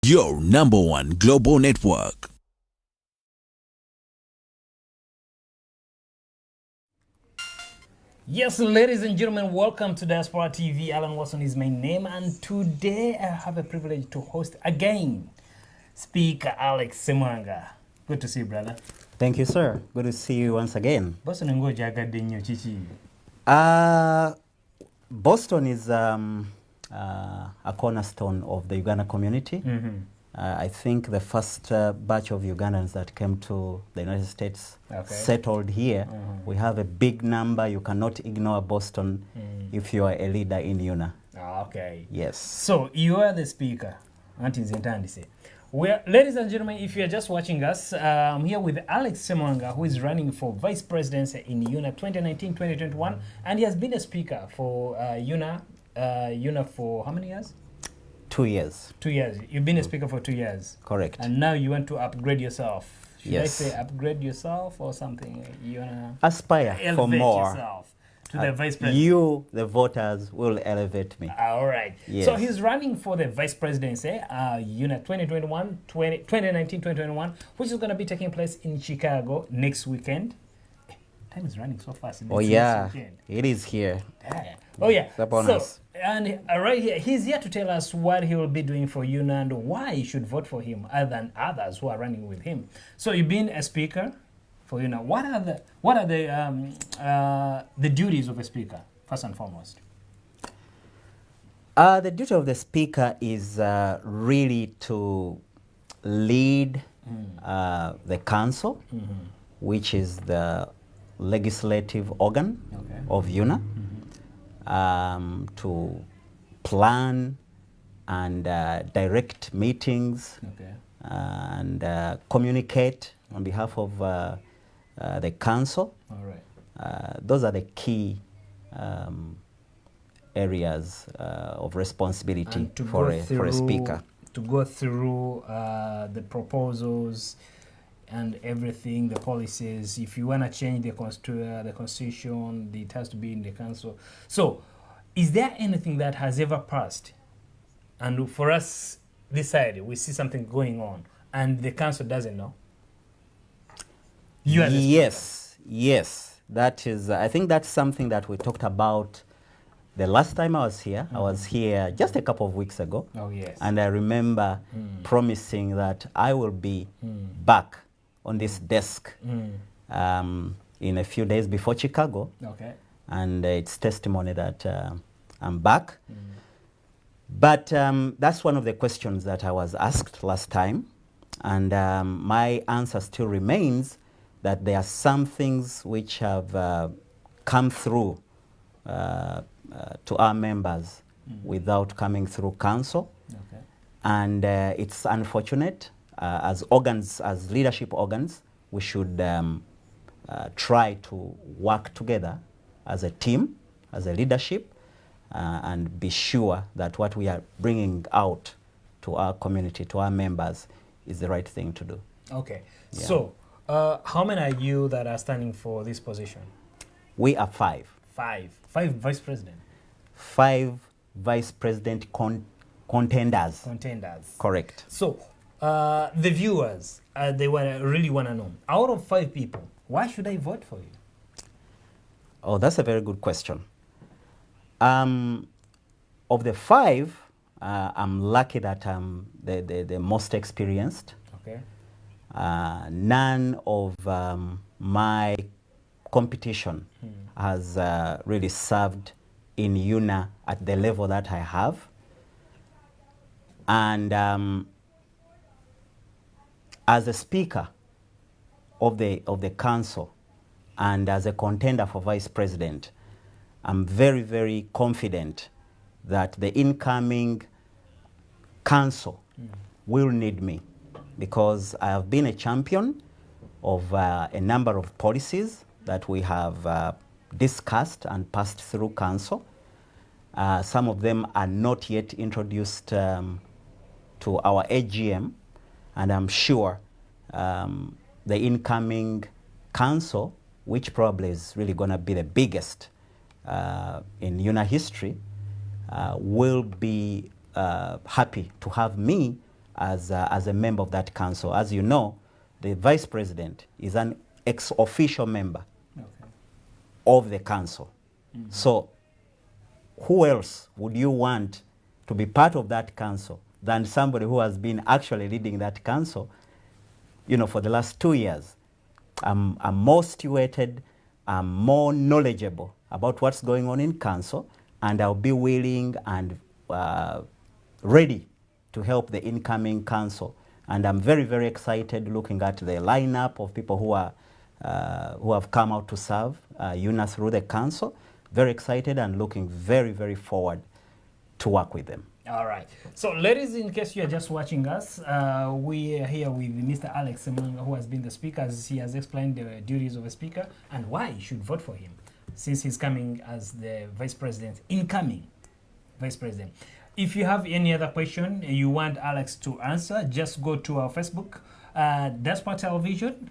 your number one global network. Yes, ladies and gentlemen, welcome to Diaspora TV. Alan Watson is my name, and today I have a privilege to host again Speaker Alex Semwanga. Good to see you, brother. Thank you, sir. Good to see you once again. Boston ngo jagadde nnyo kiki? Boston is a cornerstone of the Uganda community. I think the first batch of Ugandans that came to the United States settled here. We have a big number. You cannot ignore Boston if you are a leader in UNA. Okay. Yes. So you are the speaker. Well, ladies and gentlemen, if you are just watching us, I'm here with Alex Semwanga, who is running for Vice Presidency in UNA 2019-2021, and he has been a speaker for UNA for how many years? 2 years. 2 years. You've been a speaker for 2 years. Correct. And now you want to upgrade yourself. Should Yes. I say upgrade yourself or something? You wanna Aspire for elevate more. yourself to the vice president. You, the voters, will elevate me. All right. Yes. So he's running for the vice presidency, UNA 2019-2021, which is going to be taking place in Chicago next weekend. Time is running so fast. Oh yeah, it is here. Yeah. Oh yeah. The bonus. So, and right here, he's here to tell us what he will be doing for UNA and why you should vote for him other than others who are running with him. So you've been a speaker for UNA. What are the duties of a speaker, first and foremost? The duty of the speaker is really to lead the council, which is the legislative organ of UNA, to plan and direct meetings and communicate on behalf of the council. All right. Those are the key areas of responsibility for a speaker. To go through the proposals and everything, the policies. If you want to change the constitution, it has to be in the council. So, is there anything that has ever passed? And for us, this side, we see something going on, and the council doesn't know? You as a Yes. That is, I think that's something that we talked about the last time I was here. I was here just a couple of weeks ago. Oh, yes. And I remember promising that I will be back on this desk in a few days before Chicago. Okay. And it's testimony that I'm back. But that's one of the questions that I was asked last time. And my answer still remains that there are some things which have come through to our members without coming through council. Okay. And it's unfortunate. As organs, as leadership organs, we should try to work together as a team, as a leadership, and be sure that what we are bringing out to our community, to our members, is the right thing to do. Okay. Yeah. So, how many are you that are standing for this position? We are five. Five vice president. 5 vice president contenders. Contenders. Correct. So, the viewers, they really want to know, out of 5 people, why should I vote for you? Oh, that's a very good question. Of the 5, I'm lucky that I'm the most experienced. Okay. None of my competition has really served in UNA at the level that I have. And as a speaker of the council and as a contender for vice president, I'm very, very confident that the incoming council will need me, because I have been a champion of a number of policies that we have discussed and passed through council. Some of them are not yet introduced to our AGM, and I'm sure the incoming council, which probably is really going to be the biggest in UNA history, will be happy to have me as a member of that council. As you know, the vice president is an ex-official member of the council. So who else would you want to be part of that council than somebody who has been actually leading that council, you know, for the last 2 years? I'm more situated, I'm more knowledgeable about what's going on in council, and I'll be willing and ready to help the incoming council. And I'm very, very excited looking at the lineup of people who have come out to serve UNA through the council. Very excited and looking very, very forward to work with them. All right. So, ladies, in case you are just watching us, we are here with Mr. Alex Semwanga, who has been the speaker, as he has explained the duties of a speaker and why you should vote for him, since he's coming as the vice president, incoming vice president. If you have any other question you want Alex to answer, just go to our Facebook, Diaspora Television,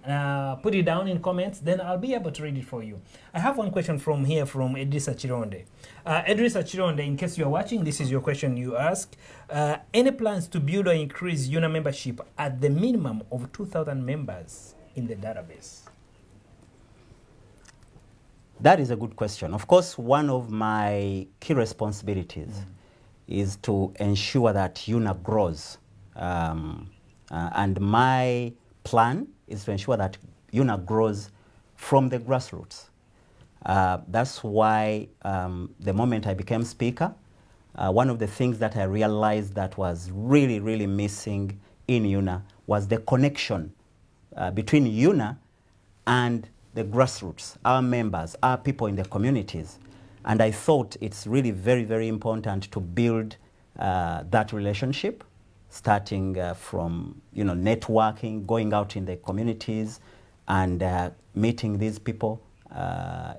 put it down in comments, then I'll be able to read it for you. I have one question from here from Edrisa Chironde. Edrisa Chironde, in case you are watching, this is your question you ask. Any plans to build or increase UNA membership at the minimum of 2,000 members in the database? That is a good question. Of course, one of my key responsibilities is to ensure that UNA grows. And my plan is to ensure that UNA grows from the grassroots. That's why the moment I became speaker, one of the things that I realized that was really, really missing in UNA was the connection between UNA and the grassroots, our members, our people in the communities. And I thought it's really very, very important to build that relationship, starting from networking, going out in the communities and meeting these people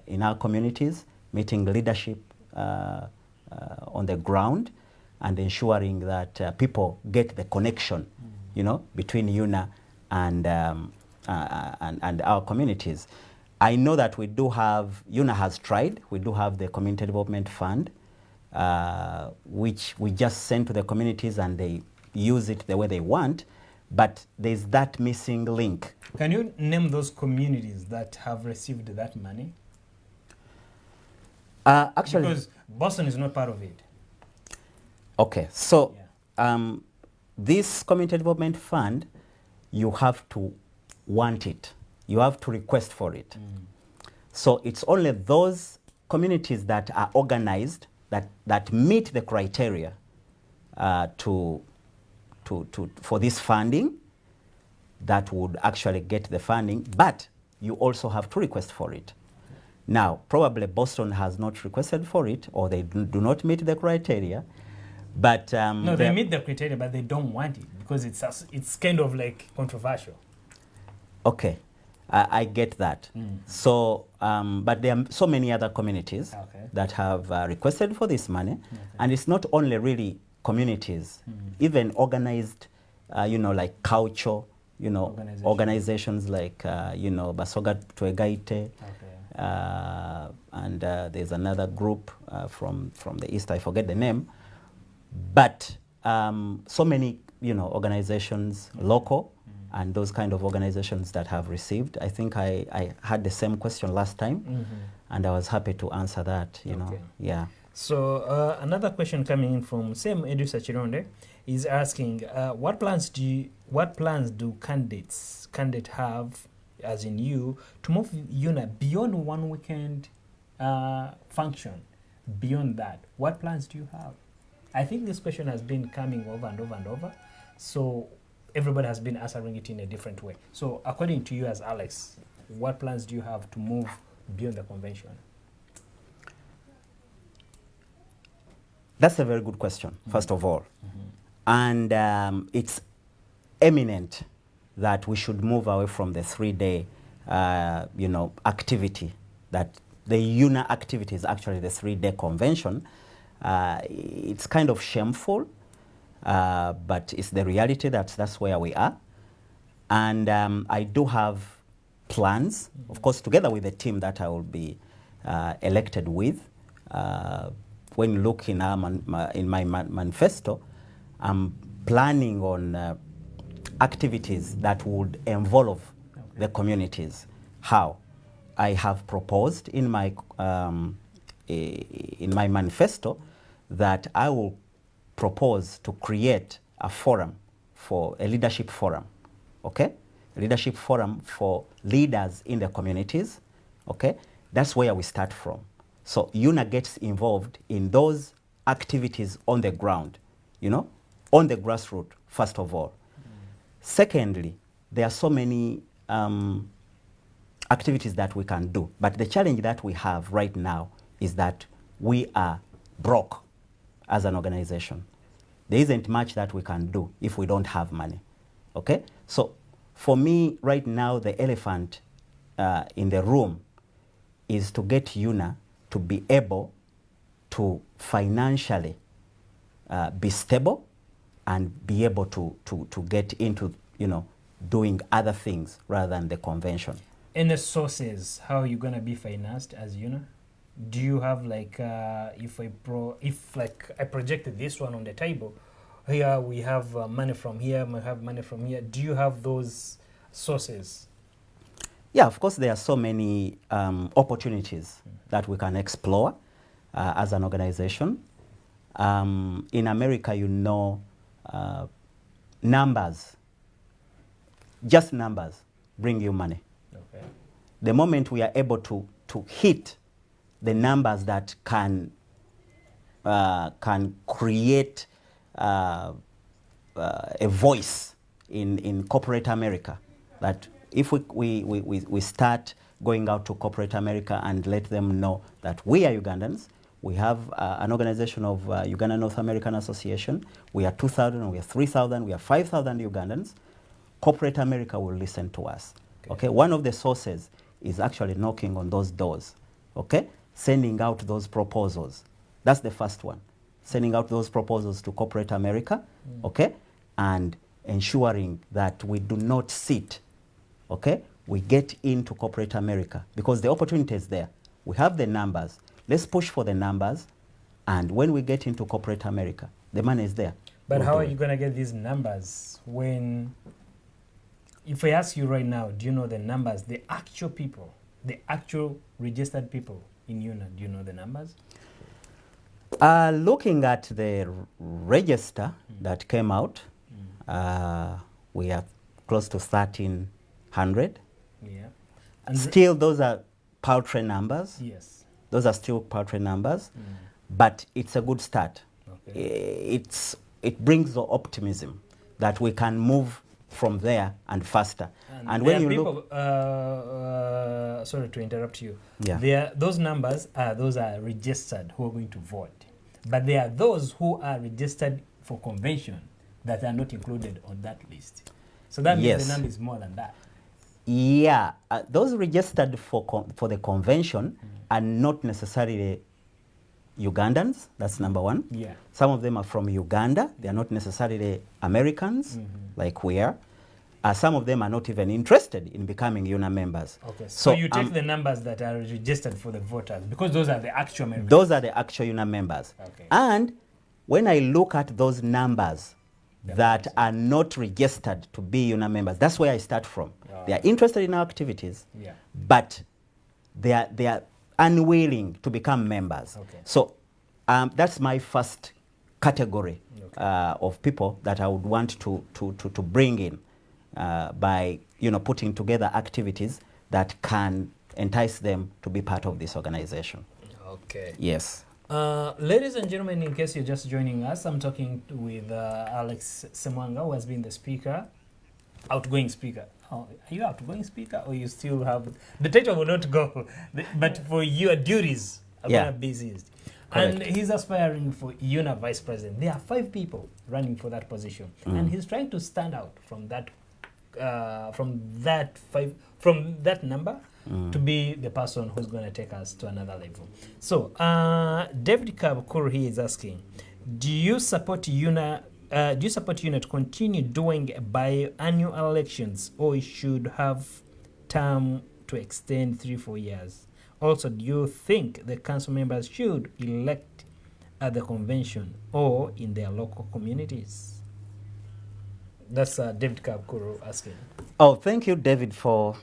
in our communities, meeting leadership on the ground, and ensuring that people get the connection, between UNA and our communities. I know that we do have, UNA has tried, we do have the Community Development Fund, which we just send to the communities and they use it the way they want, but there's that missing link. Can you name those communities that have received that money? Actually, because Boston is not part of it. Okay, so this Community Development Fund, you have to want it. You have to request for it. So it's only those communities that are organized, that meet the criteria for this funding, that would actually get the funding, but you also have to request for it. Now, probably Boston has not requested for it, or they do not meet the criteria, but... no, they meet the criteria, but they don't want it, because it's kind of like controversial. Okay, I get that. So, but there are so many other communities that have requested for this money, and it's not only really communities, even organized, like culture, organizations like, Basoga Twegaite, and there's another group from the East, I forget the name, but so many, organizations, local, and those kind of organizations that have received. I think I had the same question last time, and I was happy to answer that, yeah. So another question coming in from same Edu Sachironde is asking, what plans do candidates have, as in you, to move UNA beyond one weekend function? Beyond that, what plans do you have? I think this question has been coming over and over and over, so everybody has been answering it in a different way. So according to you as Alex, what plans do you have to move beyond the convention? That's a very good question, first of all. And it's eminent that we should move away from the 3-day, activity, that the UNA activity is actually the 3-day convention. It's kind of shameful, but it's the reality that's where we are. And I do have plans, of course, together with the team that I will be elected with. When you look in my manifesto, I'm planning on activities that would involve the communities. How? I have proposed in my manifesto that I will propose to create a forum, for a leadership forum, okay? A leadership forum for leaders in the communities, okay? That's where we start from. So UNA gets involved in those activities on the ground, you know, on the grassroots, first of all. Secondly, there are so many activities that we can do, but the challenge that we have right now is that we are broke as an organization. There isn't much that we can do if we don't have money, okay? So for me, right now, the elephant in the room is to get UNA to be able to financially be stable and be able to get into, you know, doing other things rather than the convention. Any sources, how are you going to be financed as UNA? Do you have like, if I projected this one on the table, here we have money from here, we have money from here. Do you have those sources? Yeah, of course, there are so many opportunities that we can explore as an organization. In America, you know, numbers, just numbers bring you money. Okay. The moment we are able to hit the numbers that can create a voice in corporate America, that if we start going out to corporate America and let them know that we are Ugandans, we have an organization of Uganda North American Association, we are 2,000, we are 3,000, we are 5,000 Ugandans, corporate America will listen to us. Okay. One of the sources is actually knocking on those doors, okay? Sending out those proposals. That's the first one. Sending out those proposals to corporate America, okay? And ensuring that we do not sit, okay? We get into corporate America because the opportunity is there. We have the numbers. Let's push for the numbers, and when we get into corporate America, the money is there. But how are you going to get these numbers when, if I ask you right now, do you know the numbers, the actual people, the actual registered people in UNA, do you know the numbers? Looking at the register that came out, we are close to 1,300. Yeah. And still, those are paltry numbers. Yes. Those are still paltry numbers, but it's a good start. Okay. It brings the optimism that we can move from there and faster. And when you people, look, sorry to interrupt you. Yeah. Those numbers those are registered who are going to vote, but there are those who are registered for convention that are not included on that list. So that means yes, the number is more than that. Yeah, those registered for the convention are not necessarily Ugandans. That's number one. Yeah. Some of them are from Uganda. They are not necessarily Americans, like we are. Some of them are not even interested in becoming UNA members. Okay. So you take the numbers that are registered for the voters, because those are the actual members. Those are the actual UNA members. Okay. And when I look at those numbers that are not registered to be UNA members, that's where I start from. They are interested in our activities, but they are unwilling to become members. Okay. So that's my first category of people that I would want to bring in by putting together activities that can entice them to be part of this organization. Okay. Yes. Ladies and gentlemen, in case you're just joining us, I'm talking with Alex Semwanga, who has been the speaker, outgoing speaker. Oh, are you outgoing speaker, or you still have the title will not go, but for your duties are going to be seized. And he's aspiring for UNAA Vice President. There are 5 people running for that position, and he's trying to stand out from that number to be the person who's going to take us to another level. So, David Kabukuru here is asking, do you support UNA to continue doing biannual elections, or it should have term to extend 3-4 years? Also, do you think the council members should elect at the convention or in their local communities? That's David Kabkuru asking. Oh, thank you, David, for.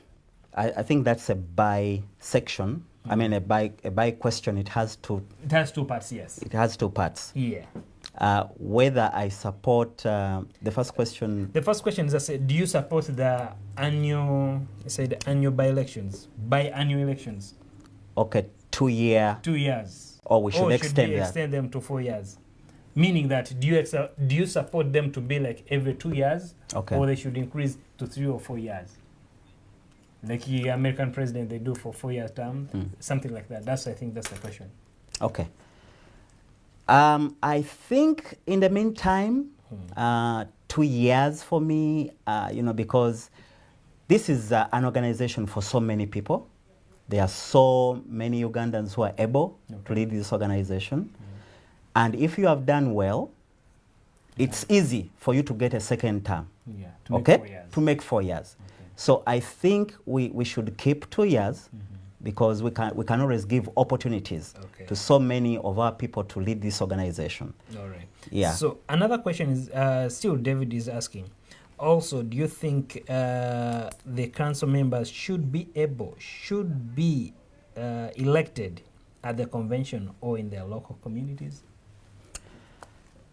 I think that's a by section. I mean, a by question. It has two. It has two parts, yes. It has two parts. Yeah. Whether I support the first question. The first question is, I said, do you support the annual, by-elections, biannual elections? Okay, 2 year. 2 years. Or we should extend that. Extend them to 4 years? Meaning that, do you support them to be like every 2 years? Okay. Or they should increase to 3 or 4 years? Like the American president, they do for 4-year term, something like that. I think that's the question. Okay. I think in the meantime, 2 years for me, because this is an organization for so many people. There are so many Ugandans who are able to lead this organization. And if you have done well, it's easy for you to get a second term. Yeah, to make 4 years. To make 4 years. Okay. So I think we should keep 2 years because we can always give opportunities to so many of our people to lead this organization. All right. Yeah. So another question is, still David is asking, also, do you think the council members should be elected at the convention or in their local communities?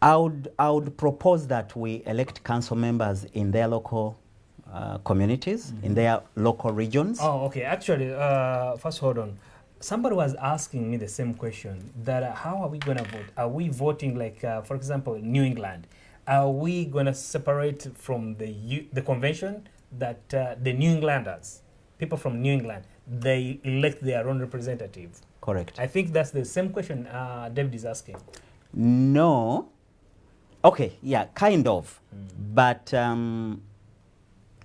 I would propose that we elect council members in their local communities, in their local regions. Oh, okay. Actually, first, hold on. Somebody was asking me the same question, that how are we going to vote? Are we voting like, for example, New England? Are we going to separate from the convention that the New Englanders, people from New England, they elect their own representative? Correct. I think that's the same question David is asking. No. Okay, yeah, kind of. But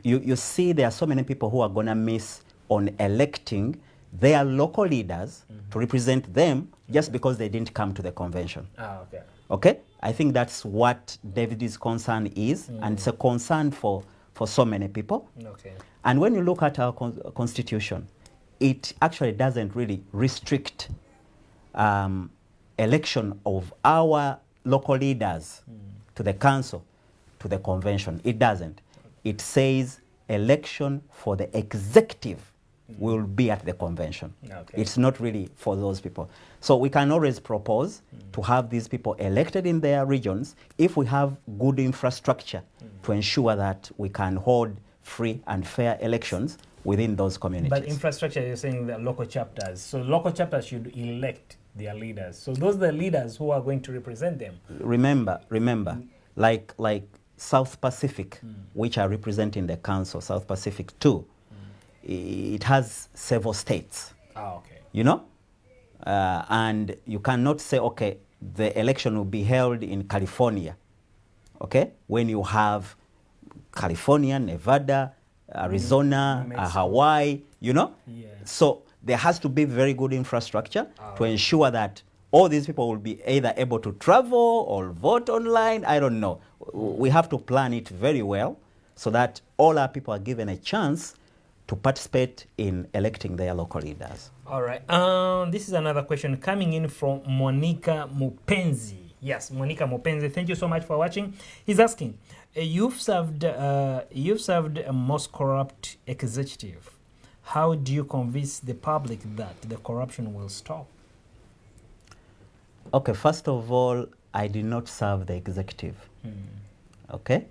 you see there are so many people who are going to miss on electing their local leaders to represent them just because they didn't come to the convention. Ah, okay. Okay? I think that's what David's concern is, and it's a concern for so many people. Okay. And when you look at our constitution, it actually doesn't really restrict election of our local leaders to the council, to the convention. It doesn't. It says election for the executive will be at the convention. Okay. It's not really for those people. So we can always propose to have these people elected in their regions if we have good infrastructure to ensure that we can hold free and fair elections within those communities. But infrastructure, you're saying the local chapters. So local chapters should elect their leaders. So those are the leaders who are going to represent them. Remember, like South Pacific, which are representing the council, South Pacific 2, it has several states. Ah, okay. You know? And you cannot say, okay, the election will be held in California, okay? When you have California, Nevada, Arizona, Hawaii, you know? Yeah. So there has to be very good infrastructure to ensure that all these people will be either able to travel or vote online. I don't know. We have to plan it very well so that all our people are given a chance to participate in electing their local leaders. All right. This is another question coming in from Monica Mupenzi. Yes, Monica Mupenzi. Thank you so much for watching. He's asking, you've served a most corrupt executive. How do you convince the public that the corruption will stop? Okay, first of all, I did not serve the executive. Okay?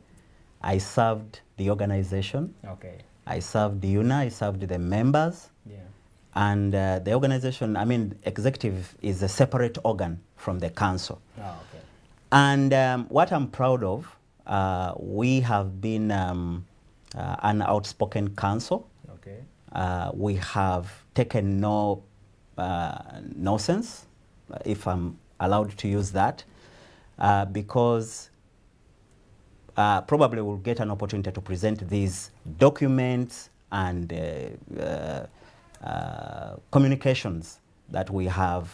I served the organization. Okay. I served the UNAA, I served the members. Yeah. And the organization, I mean, executive is a separate organ from the council. Oh, okay. And what I'm proud of, we have been an outspoken council. Okay. We have taken no nonsense, if I'm allowed to use that, because probably we'll get an opportunity to present these documents and communications that we have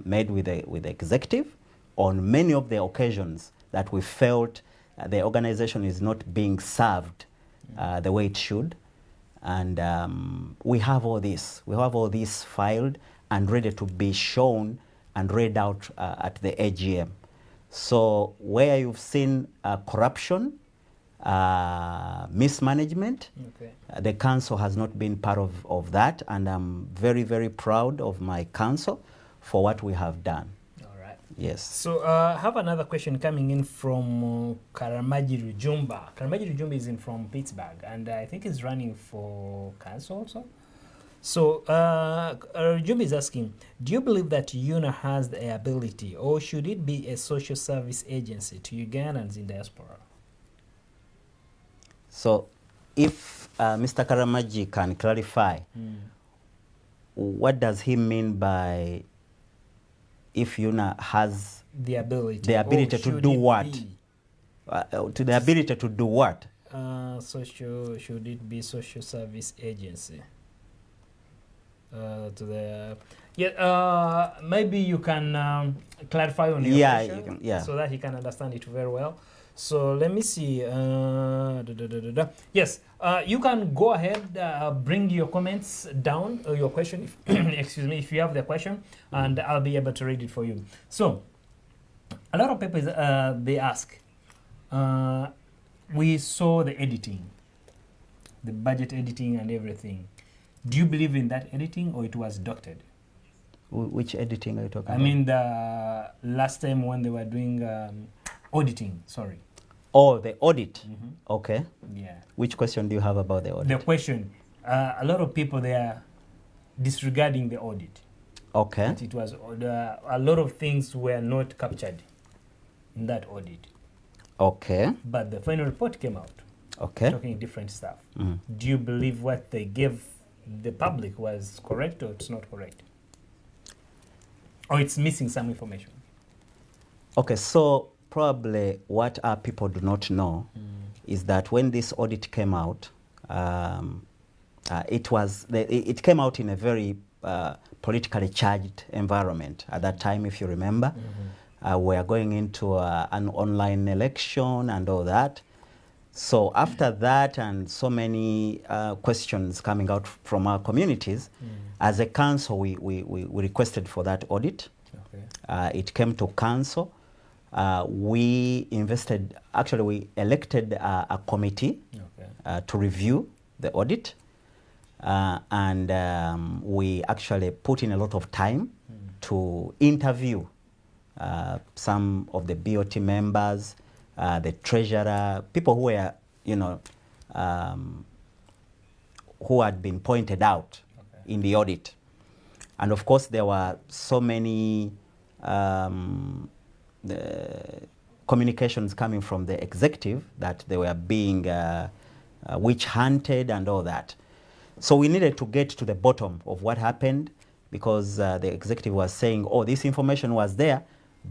made with the executive on many of the occasions that we felt the organization is not being served the way it should. And we have all this. We have all this filed and ready to be shown and read out at the AGM. So where you've seen corruption, mismanagement. Okay. The council has not been part of that, and I'm very, very proud of my council for what we have done. All right. Yes. So I have another question coming in from Karamaji Rujumba. Karamaji Rujumba is in from Pittsburgh, and I think he's running for council also. So Rujumba is asking, do you believe that UNAA has the ability, or should it be a social service agency to Ugandans in diaspora? So if Mr. Karamaji can clarify, what does he mean by if UNAA has The ability to do what? To the ability to do what? Should it be social service agency? Maybe you can clarify on your question, so that he can understand it very well. So let me see. Yes, you can go ahead, bring your comments down, or your question, if excuse me, if you have the question, and I'll be able to read it for you. So a lot of people they ask, we saw the editing, the budget editing and everything. Do you believe in that editing, or it was doctored? Which editing are you talking about? I mean, the last time when they were doing auditing, sorry. Oh, the audit. Okay. Yeah. Which question do you have about the audit? The question, a lot of people, they are disregarding the audit. Okay. That it was, a lot of things were not captured in that audit. Okay. But the final report came out. Okay. Talking different stuff. Do you believe what they gave the public was correct, or it's not correct? Or it's missing some information? Okay, so probably what our people do not know is that when this audit came out, it came out in a very politically charged environment at that time, if you remember. We are going into an online election and all that. So after that, and so many questions coming out from our communities, as a council, we requested for that audit. Okay. It came to council. We elected a committee to review the audit. And we actually put in a lot of time to interview some of the BOT members, the treasurer, people who were, who had been pointed out in the audit. And of course, there were so many communications coming from the executive that they were being witch hunted and all that. So we needed to get to the bottom of what happened, because the executive was saying, oh, this information was there,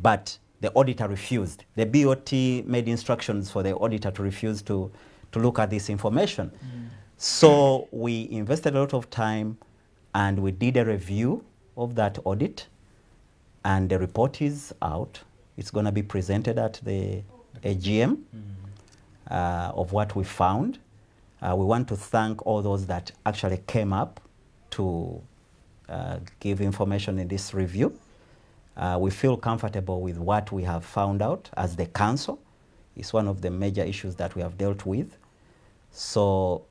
but the auditor refused. The BOT made instructions for the auditor to refuse to look at this information. So we invested a lot of time, and we did a review of that audit, and the report is out. It's going to be presented at the AGM of what we found. We want to thank all those that actually came up to give information in this review. We feel comfortable with what we have found out as the council. It's one of the major issues that we have dealt with. So,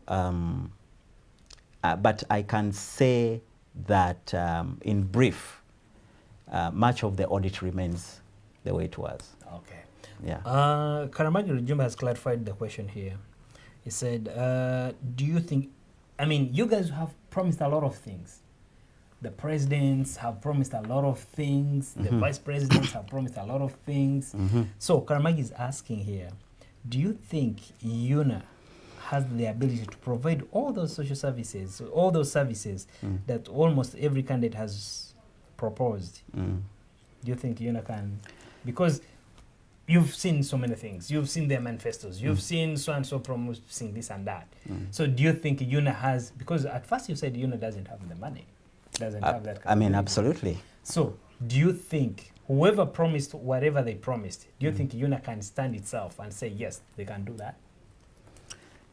but I can say that in brief, much of the audit remains the way it was. Okay. Yeah. Karamaji Rujumba has clarified the question here. He said, do you think, I mean, you guys have promised a lot of things. The presidents have promised a lot of things. The vice presidents have promised a lot of things. So Karamaji is asking here, do you think UNAA has the ability to provide all those social services, all those services that almost every candidate has proposed? Do you think UNAA can? Because you've seen so many things. You've seen their manifestos. You've seen so-and-so promising this and that. So do you think UNAA has, because at first you said UNAA doesn't have the money, doesn't have that I mean, absolutely. So do you think whoever promised whatever they promised, do you think UNAA can stand itself and say, yes, they can do that?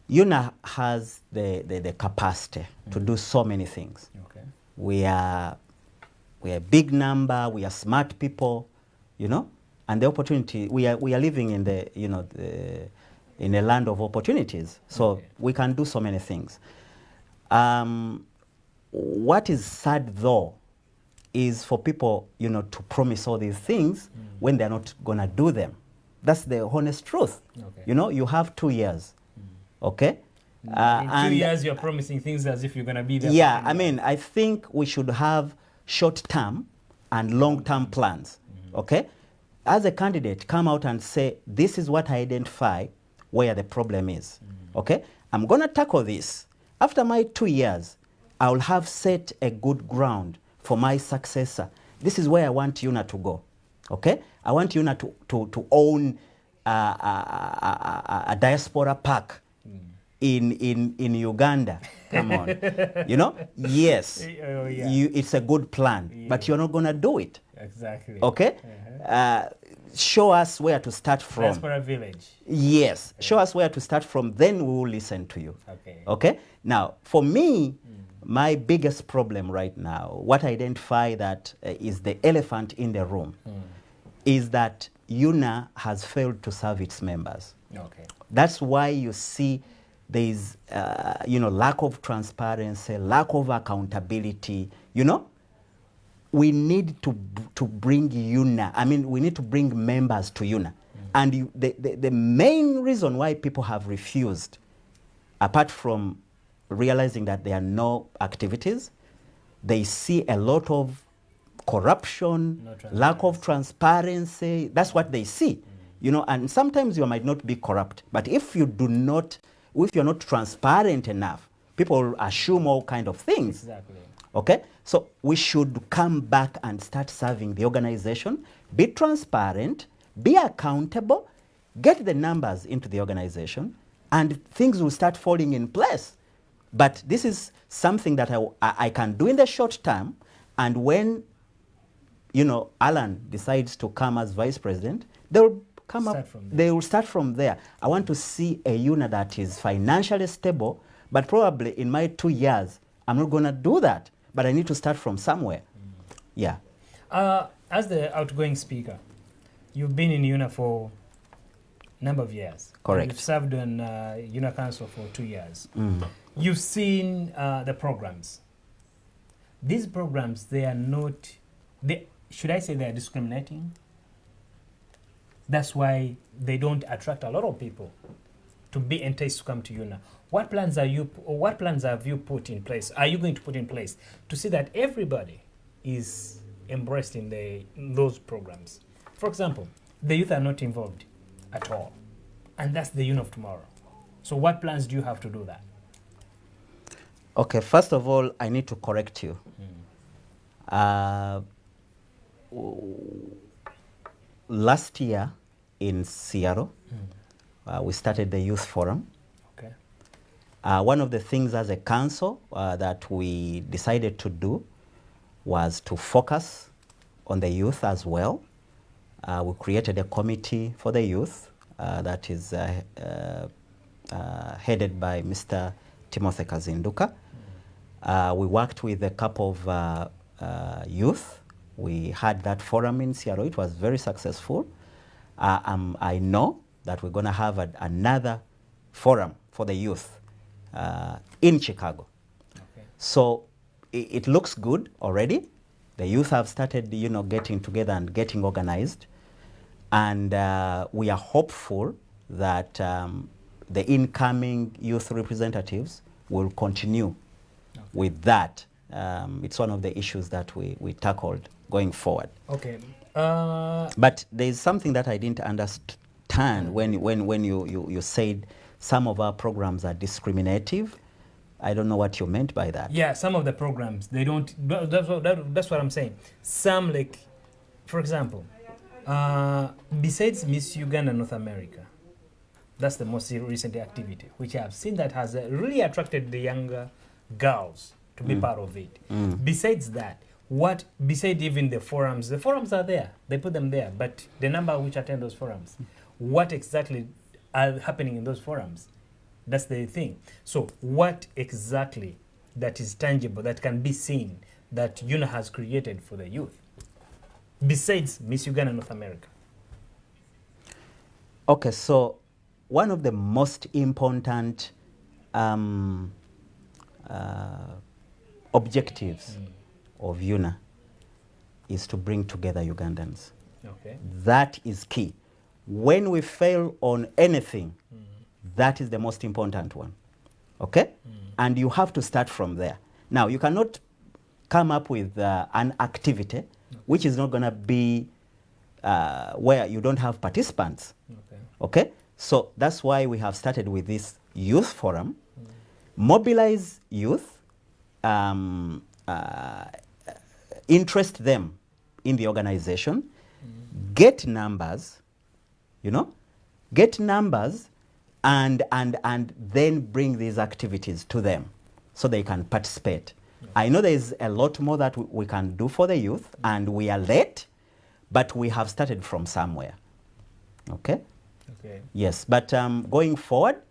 UNAA has the capacity to do so many things. Okay. We are a big number, we are smart people, and the opportunity, we are living in the, in a land of opportunities. So we can do so many things. What is sad though is for people, you know, to promise all these things when they're not gonna do them. That's the honest truth. Okay. You know, you have 2 years, okay? In 2 years, you're promising things as if you're gonna be there. Yeah, I mean, I think we should have short-term and long-term plans, okay? As a candidate, come out and say, this is what I identify where the problem is, okay? I'm gonna tackle this. After my 2 years, I will have set a good ground for my successor. This is where I want UNA to go, okay? I want UNA to own a diaspora park in Uganda. Come on, you know? Yes, Oh, yeah. it's a good plan, but you're not gonna do it, Exactly. okay? Show us where to start from. Diaspora village. Yes, show us where to start from, then we will listen to you. Okay. Okay? Now, for me, my biggest problem right now, what I identify that is the elephant in the room, is that UNA has failed to serve its members. Okay. That's why you see there is, you know, lack of transparency, lack of accountability, you know? We need to bring UNA, I mean, we need to bring members to UNA. And the main reason why people have refused, apart from realizing that there are no activities, they see a lot of corruption, lack of transparency. That's what they see, you know. And sometimes you might not be corrupt, but if you're not transparent enough, people will assume all kind of things. Exactly. Okay, so we should come back and start serving the organization, be transparent, be accountable, get the numbers into the organization, and things will start falling in place. But this is something that I can do in the short term, and when, you know, Alan decides to come as vice president, they'll they will start from there. I want to see a UNA that is financially stable, but probably in my 2 years, I'm not gonna do that. But I need to start from somewhere. Yeah. As the outgoing speaker, you've been in UNA for a number of years. Correct. You've served on UNA Council for 2 years. You've seen the programs. These programs, they are not, should I say they are discriminating? That's why they don't attract a lot of people to be enticed to come to UNA. What plans have you put in place? Are you going to put in place to see that everybody is embraced in those programs? For example, the youth are not involved at all, and that's the UNA of tomorrow. So what plans do you have to do that? Okay, first of all, I need to correct you. Last year in Seattle, we started the Youth Forum. Okay. One of the things as a council that we decided to do was to focus on the youth as well. We created a committee for the youth that is headed by Mr. Timothy Kazinduka. We worked with a couple of youth. We had that forum in Seattle. It was very successful. I know that we're going to have another forum for the youth in Chicago. Okay. So it looks good already. The youth have started, you know, getting together and getting organized. And we are hopeful that the incoming youth representatives will continue with that. It's one of the issues that we tackled going forward. Okay. But there's something that I didn't understand when you said some of our programs are discriminative. I don't know what you meant by that. Yeah, some of the programs, they don't, that's what I'm saying. Some, like, for example, besides Miss Uganda North America, that's the most recent activity, which I have seen that has really attracted the younger girls to be part of it. Besides that, besides even the forums are there, they put them there, but the number which attend those forums, what exactly are happening in those forums? That's the thing. So what exactly that is tangible, that can be seen, that UNA has created for the youth, besides Miss Uganda North America? Okay, so one of the most important objectives of UNA is to bring together Ugandans. Okay. That is key. When we fail on anything, that is the most important one. Okay? And you have to start from there. Now, you cannot come up with an activity which is not going to be where you don't have participants. Okay. Okay? So that's why we have started with this youth forum. Mobilize youth, interest them in the organization, get numbers, you know, get numbers, and then bring these activities to them so they can participate. I know there is a lot more that we can do for the youth, and we are late, but we have started from somewhere. Okay? Okay. Yes, but going forward,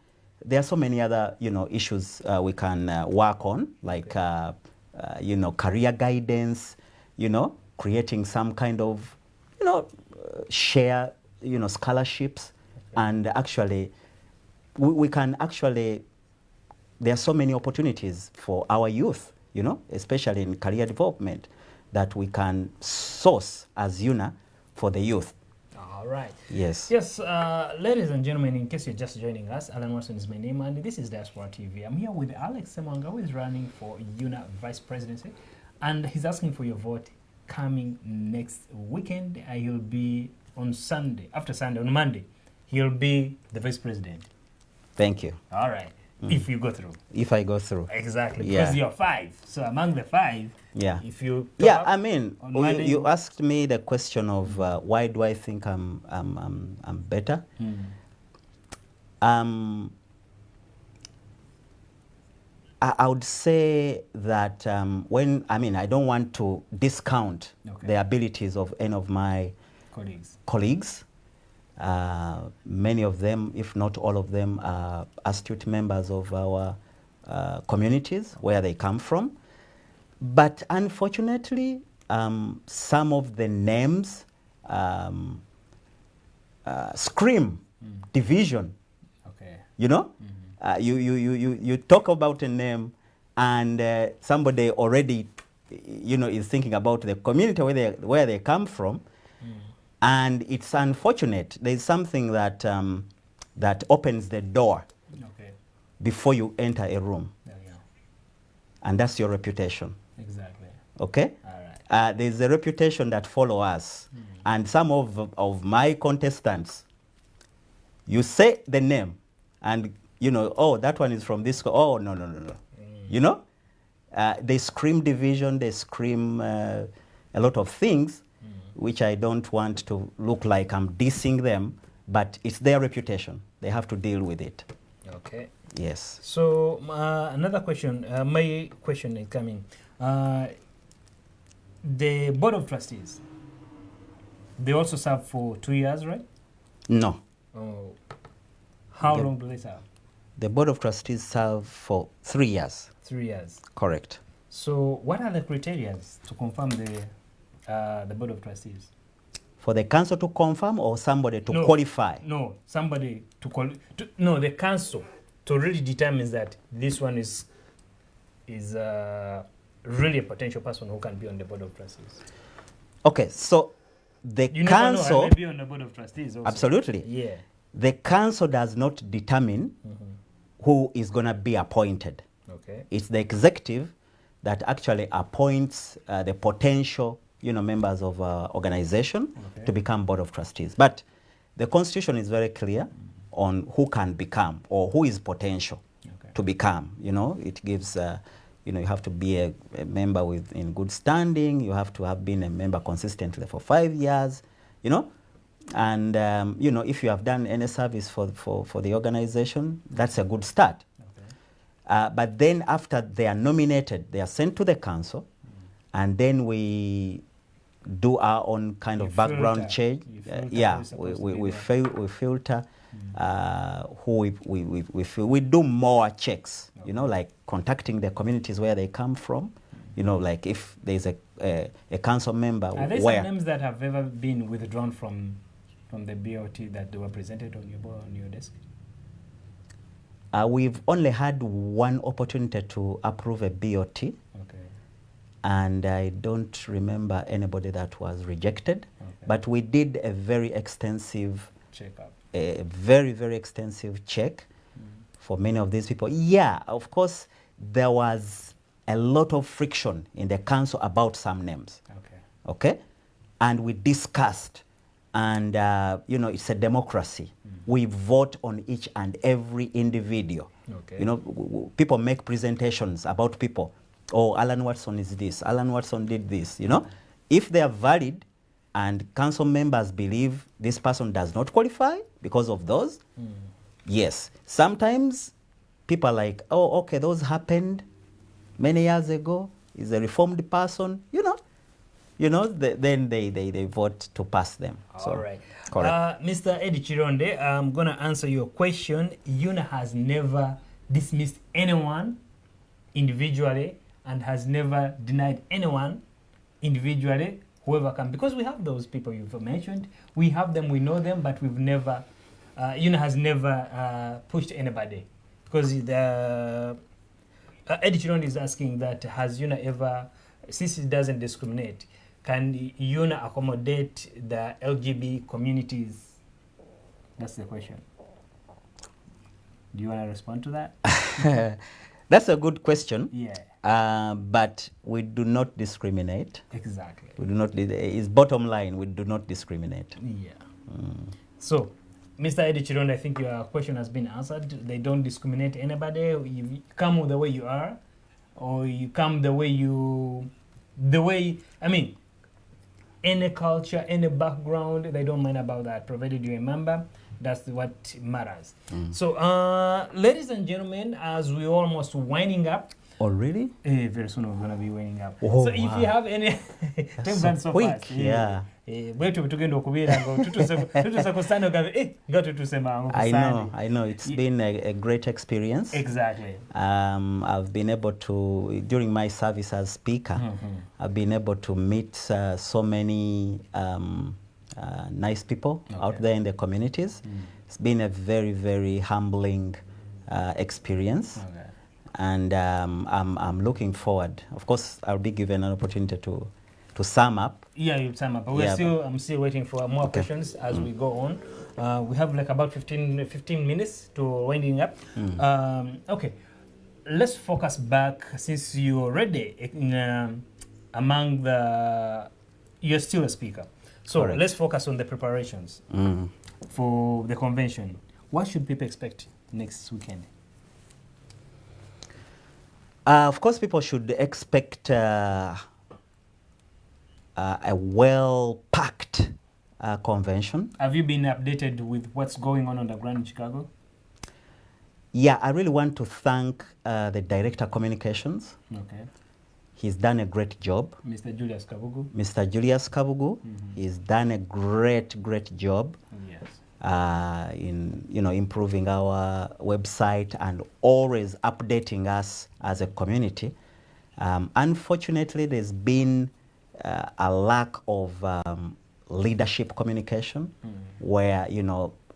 there are so many other, you know, issues we can work on, like, you know, career guidance, you know, creating some kind of, you know, share, you know, scholarships, and actually, we can actually, there are so many opportunities for our youth, you know, especially in career development, that we can source as UNA for the youth. All right. Yes. Yes, ladies and gentlemen, in case you're just joining us, Alan Watson is my name, and this is Diaspora TV. I'm here with Alex Semwanga, who is running for UNA Vice Presidency, and he's asking for your vote coming next weekend. He'll be on Sunday, after Sunday, on Monday, he'll be the Vice President. Thank you. All right. If you go through. If I go through. Exactly. Yeah. Because you're 5. So among the 5, Yeah. if you Yeah, I mean, on Monday, you asked me the question of why do I think I'm better? I would say that when, I mean, I don't want to discount the abilities of any of my colleagues. Many of them, if not all of them, are astute members of our communities where they come from. But unfortunately, some of the names scream division. Okay. You know, you talk about a name, and somebody already, you know, is thinking about the community where they come from. And it's unfortunate. There's something that that opens the door before you enter a room. And that's your reputation. Exactly. Okay? All right. There's a reputation that follows us. And some of my contestants, you say the name, and, you know, oh, that one is from this. Oh, no. You know? They scream division. They scream a lot of things, which I don't want to look like I'm dissing them, but it's their reputation. They have to deal with it. Okay. Yes. So another question, my question is coming. The Board of Trustees, they also serve for 2 years, right? No. Oh. How long do they serve? The Board of Trustees serve for 3 years. 3 years. Correct. So what are the criteria to confirm the Board of Trustees? For the council to confirm or somebody to qualify? No, somebody to no, the council to really determine that this one is really a potential person who can be on the Board of Trustees. Okay, so the council... You never know, I may be on the Board of Trustees also. Absolutely. Yeah. The council does not determine who is going to be appointed. Okay. It's the executive that actually appoints the potential, you know, members of organization to become Board of Trustees. But the Constitution is very clear on who can become or who is potential to become. You know, it gives, you know, you have to be a member in good standing. You have to have been a member consistently for 5 years, you know. And, you know, if you have done any service for the organization, that's a good start. But then after they are nominated, they are sent to the council, and then we do our own kind of background check. Yeah, we filter who we do more checks, you know, like contacting the communities where they come from, you know, like if there's a council member. Are there some names that have ever been withdrawn from the BOT that they were presented on your desk? We've only had one opportunity to approve a BOT, Okay. and I don't remember anybody that was rejected. Okay. But we did a very extensive, Check-up. a very, very extensive check for many of these people. Yeah, of course, there was a lot of friction in the council about some names. Okay. Okay? And we discussed, and you know, it's a democracy. We vote on each and every individual. Okay. You know, people make presentations about people. Oh, Alan Watson is this, Alan Watson did this, you know. If they are valid and council members believe this person does not qualify because of those, yes. Sometimes people are like, oh, okay, those happened many years ago. He's a reformed person, you know. Then they vote to pass them. So, all right. correct. Mr. Eddie Chironde, I'm going to answer your question. UNA has never dismissed anyone individually and has never denied anyone individually, whoever comes. Because we have those people you've mentioned. We have them, we know them, but we've never, UNA has never pushed anybody. Because the Eddie Chironde is asking that, has UNA ever, since it doesn't discriminate, can UNA accommodate the LGBT communities? That's the question. Do you want to respond to that? That's a good question. Yeah. But we do not discriminate. Exactly. We do not. It's bottom line. We do not discriminate. Yeah. So, Mr. Eddie Chironde, I think your question has been answered. They don't discriminate anybody. You come the way you are, or you come the way I mean, any culture, any background, they don't mind about that, provided you're a member. That's what matters. So, ladies and gentlemen, as we're almost winding up, Oh, really? very soon we're going to be winding up. Oh, so, if you have any, That's time so so quick. fast. Yeah. Bwetu tugenda okubira ngo tutuse kusana ogabe nga tutusema ngo kusana. I know. It's been a great experience. Exactly. I've been able to, during my service as speaker, I've been able to meet so many nice people out there in the communities. It's been a very, very humbling experience. Okay. And I'm looking forward. Of course, I'll be given an opportunity to sum up. Yeah, you sum up. But I'm still waiting for more questions as we go on. We have like about 15 minutes to winding up. Okay, let's focus back, since you're already among the, you're still a speaker. So Correct. Let's focus on the preparations for the convention. What should people expect next weekend? Of course, people should expect a well-packed convention. Have you been updated with what's going on the ground in Chicago? Yeah, I really want to thank the Director of Communications. Okay. He's done a great job. Mr. Julius Kabugu. Mr. Julius Kabugu, he's done a great job. Yes. In improving our website and always updating us as a community. Unfortunately, there's been a lack of leadership communication, where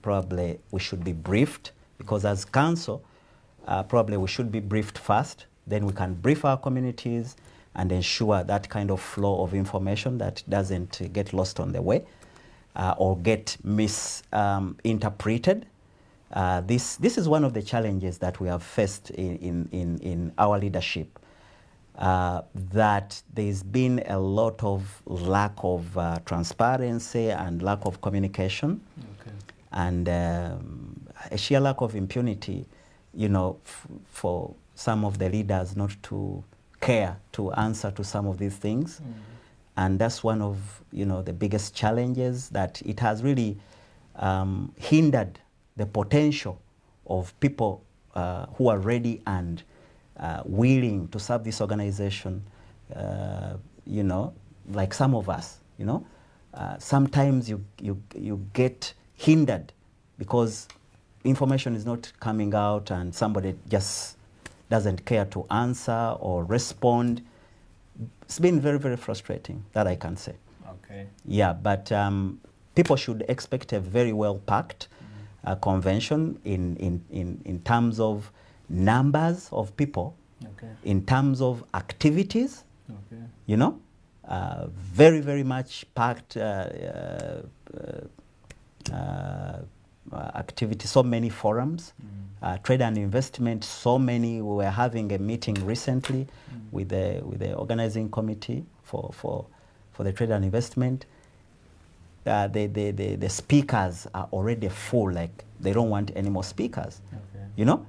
probably we should be briefed, because as council, probably we should be briefed first, then we can brief our communities and ensure that kind of flow of information that doesn't get lost on the way. Or get misinterpreted. This is one of the challenges that we have faced in our leadership, that there's been a lot of lack of transparency and lack of communication, and a sheer lack of impunity, for some of the leaders not to care to answer to some of these things. And that's one of the biggest challenges, that it has really hindered the potential of people who are ready and willing to serve this organization. Like some of us, sometimes you get hindered because information is not coming out and somebody just doesn't care to answer or respond. It's been very, very frustrating, that I can say. Okay. Yeah, but people should expect a very well-packed convention in terms of numbers of people, Okay. in terms of activities, Okay. you know, very, very much packed activity, so many forums, trade and investment, so many. We were having a meeting recently with the organizing committee for the trade and investment. The speakers are already full, like they don't want any more speakers, Okay. you know,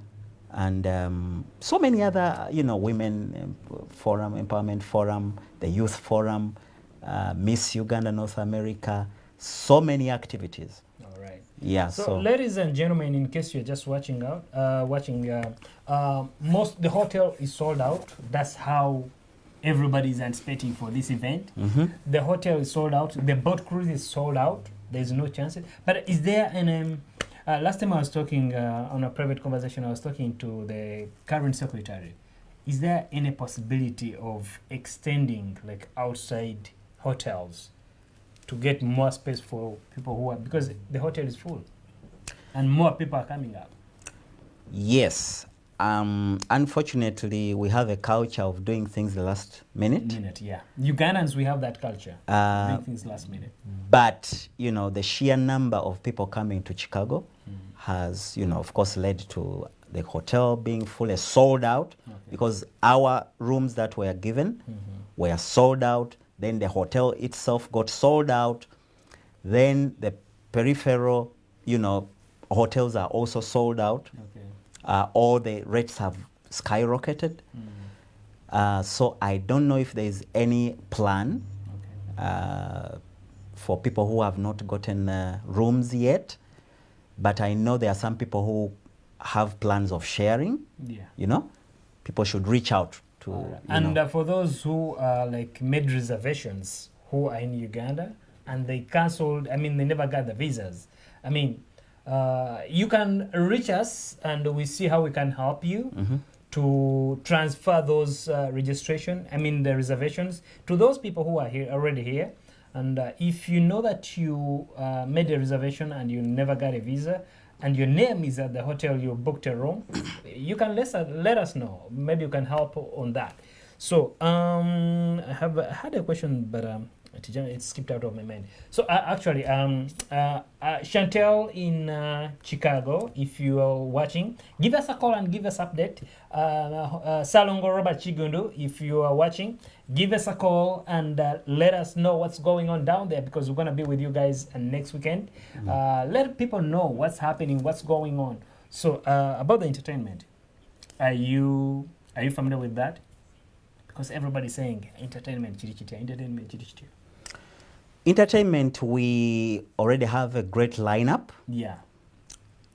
and so many other, you know, women forum, empowerment forum, the youth forum, Miss Uganda North America, so many activities. All right. Yeah. So, ladies and gentlemen, in case you're just watching the hotel is sold out. That's how everybody's anticipating for this event. The hotel is sold out. The boat cruise is sold out. There's no chances. But is there an last time I was talking on a private conversation, I was talking to the current secretary. Is there any possibility of extending like outside hotels to get more space for people who are, because the hotel is full and more people are coming up? Yes. Unfortunately, we have a culture of doing things the last minute. Yeah. Ugandans, we have that culture. Doing things last minute. But, you know, the sheer number of people coming to Chicago has, you know, of course, led to the hotel being fully sold out, because our rooms that were given were sold out. Then the hotel itself got sold out. Then the peripheral, you know, hotels are also sold out. Okay. All the rates have skyrocketed. So I don't know if there is any plan for people who have not gotten rooms yet. But I know there are some people who have plans of sharing. Yeah. You know, people should reach out to. And for those who like made reservations who are in Uganda and they cancelled, I mean, they never got the visas. I mean, you can reach us and we see how we can help you to transfer those registration, I mean the reservations, to those people who are here already here. And if you know that you made a reservation and you never got a visa and your name is at the hotel, you booked a room, you can let us know. Maybe you can help on that. So I had a question, but it skipped out of my mind. So actually, Chantel in Chicago, if you are watching, give us a call and give us update. Salongo Robert Chigundu, if you are watching, give us a call and let us know what's going on down there, because we're going to be with you guys next weekend. Let people know what's happening, what's going on. So about the entertainment, are you familiar with that? Because everybody's saying entertainment, chirichiti, entertainment, chirichiti. Entertainment, we already have a great lineup. Yeah.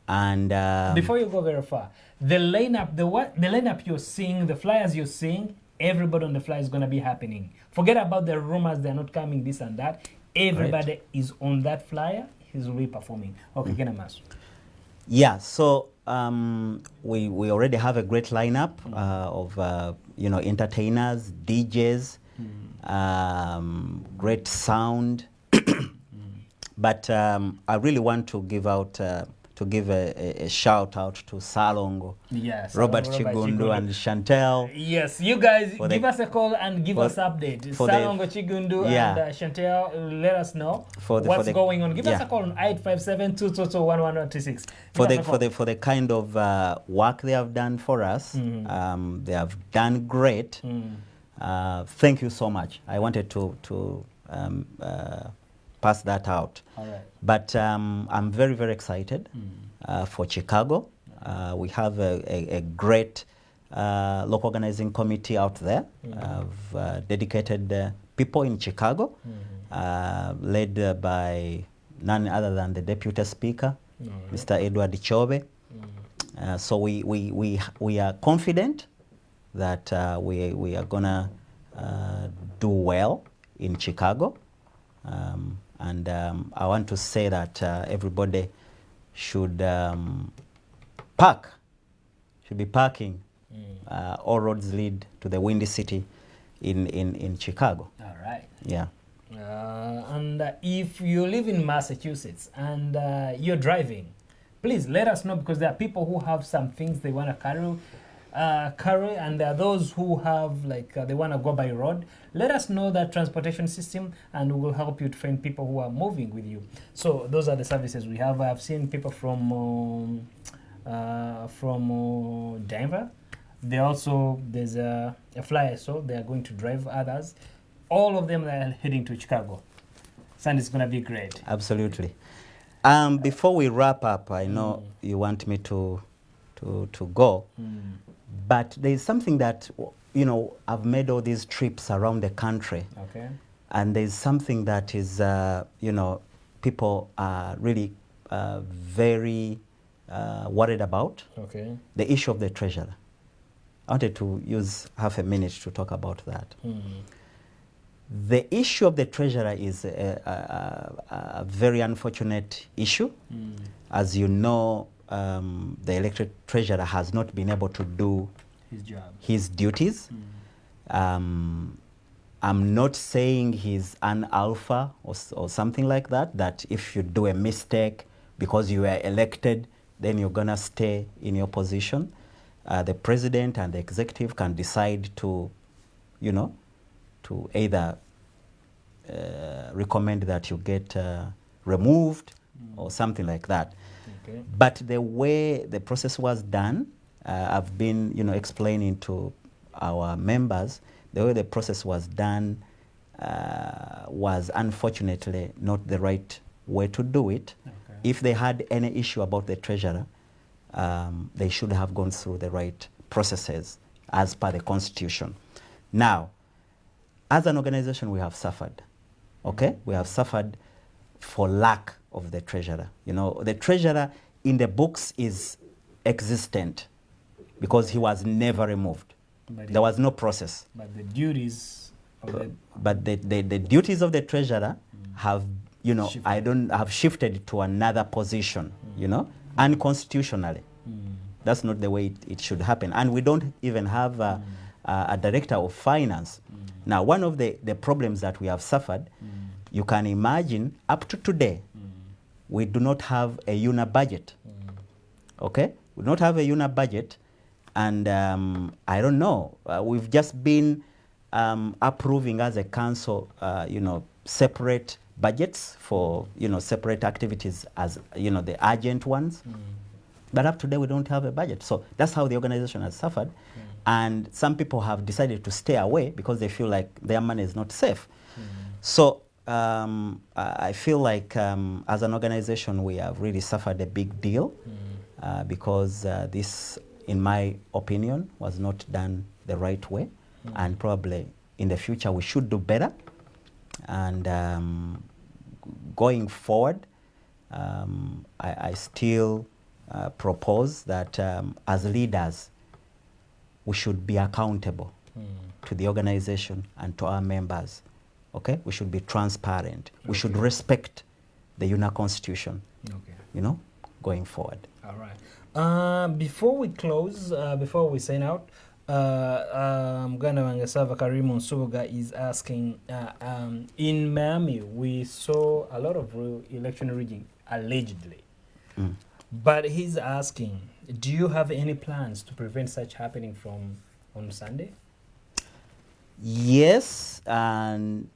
And before you go very far, the lineup, the lineup you're seeing, the flyers you're seeing, everybody on the flyer is going to be happening. Forget about the rumors, they're not coming, this and that. Everybody is on that flyer. He's really performing. Okay, get a mass. Yeah, so we already have a great lineup of you know, entertainers, DJs, great sound. But I really want to give out a shout out to Salongo, yes, Robert Chigundu and Chantel. Yes, you guys give us a call and give us update. Salongo Chigundu and Chantel, let us know what's going on. Give us a call on 857-222-1126. For the kind of work they have done for us. They have done great. Thank you so much. I wanted to pass that out. All right. But I'm very, very excited for Chicago. We have a great local organizing committee out there of dedicated people in Chicago, led by none other than the Deputy Speaker, Mr. Edward Chobe. So we are confident that we are going to do well in Chicago. And I want to say that everybody should should be parking. All roads lead to the Windy City in Chicago. All right. Yeah. And if you live in Massachusetts and you're driving, please let us know, because there are people who have some things they want to carry, and there are those who have they want to go by road. Let us know that transportation system, and we will help you to find people who are moving with you. So those are the services we have. I've seen people from Denver. There's a flyer, so they are going to drive others. All of them are heading to Chicago. Sunday's going to be great. Absolutely. Before we wrap up, I know you want me to go, but there is something that, I've made all these trips around the country. Okay. And there's something that is, people are really very worried about. Okay. The issue of the treasurer. I wanted to use half a minute to talk about that. The issue of the treasurer is a very unfortunate issue. As you know, the elected treasurer has not been able to do his duties. I'm not saying he's an alpha or something like that, that if you do a mistake because you were elected, then you're going to stay in your position. The president and the executive can decide to, to either recommend that you get removed or something like that. Okay. But the way the process was done, I've been, explaining to our members, the way the process was done was unfortunately not the right way to do it. Okay. If they had any issue about the treasurer, they should have gone through the right processes as per the Constitution. Now, as an organization, we have suffered. Okay? We have suffered for lack of the treasurer. The treasurer in the books is existent because he was never removed. There was no process. But the duties of the duties of the treasurer have, shifted. have shifted to another position, unconstitutionally. That's not the way it should happen. And we don't even have a director of finance. Now, one of the problems that we have suffered, you can imagine, up to today, we do not have a UNA budget. Okay? We don't have a UNA budget. And I don't know, we've just been approving as a council, separate budgets for, separate activities as, the urgent ones. But up to today, we don't have a budget. So that's how the organization has suffered. And some people have decided to stay away because they feel like their money is not safe. So I feel like as an organization, we have really suffered a big deal because this, in my opinion, was not done the right way. And probably in the future, we should do better. And going forward, I still propose that as leaders, we should be accountable to the organization and to our members. Okay? We should be transparent. We should respect the UNA Constitution, going forward. All right. Before we close, before we sign out, Mganda Wangasava Karimu Nsuga is asking, in Miami, we saw a lot of election rigging, allegedly. But he's asking, do you have any plans to prevent such happening on Sunday? Yes, and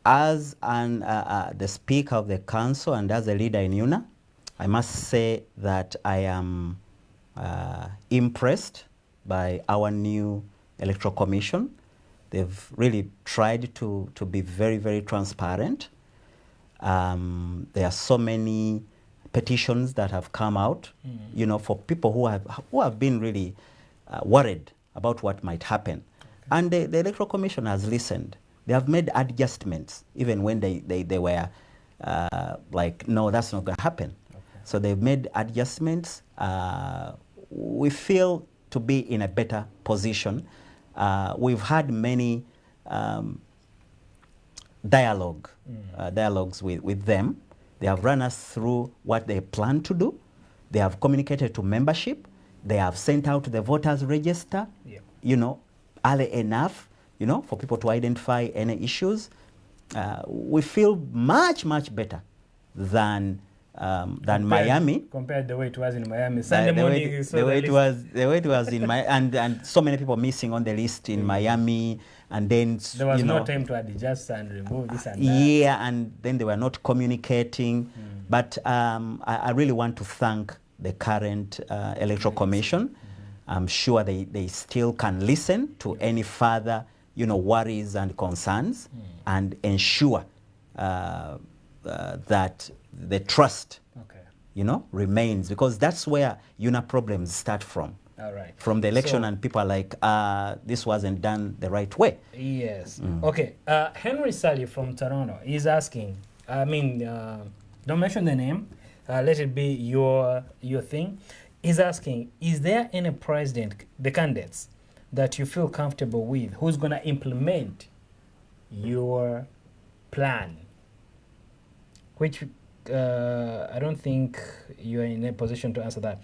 as the Speaker of the Council and as a leader in UNA, I must say that I am impressed by our new Electoral Commission. They've really tried to be very, very transparent. There are so many petitions that have come out, for people who have been really worried about what might happen. Okay. And the Electoral Commission has listened. They have made adjustments, even when they were like, no, that's not going to happen. Okay. So they've made adjustments. We feel to be in a better position. We've had many dialogues with them. They have run us through what they plan to do. They have communicated to membership. They have sent out the voters register, early enough, for people to identify any issues. We feel much, much better than than Miami. Compared the way it was in Miami. Sunday morning, the way it was in Miami, and so many people missing on the list in Miami, and then there was no time to adjust and remove this and that. Yeah, and then they were not communicating. But I really want to thank the current Electoral Commission. I'm sure they still can listen to any further, worries and concerns, and ensure that the trust, remains, because that's where problems start from. All right. From the election, and people are like, this wasn't done the right way. Yes. Okay. Henry Sally from Toronto is asking, don't mention the name, let it be your thing. Is asking, is there any president, the candidates, that you feel comfortable with, who's going to implement your plan? Which I don't think you're in a position to answer that.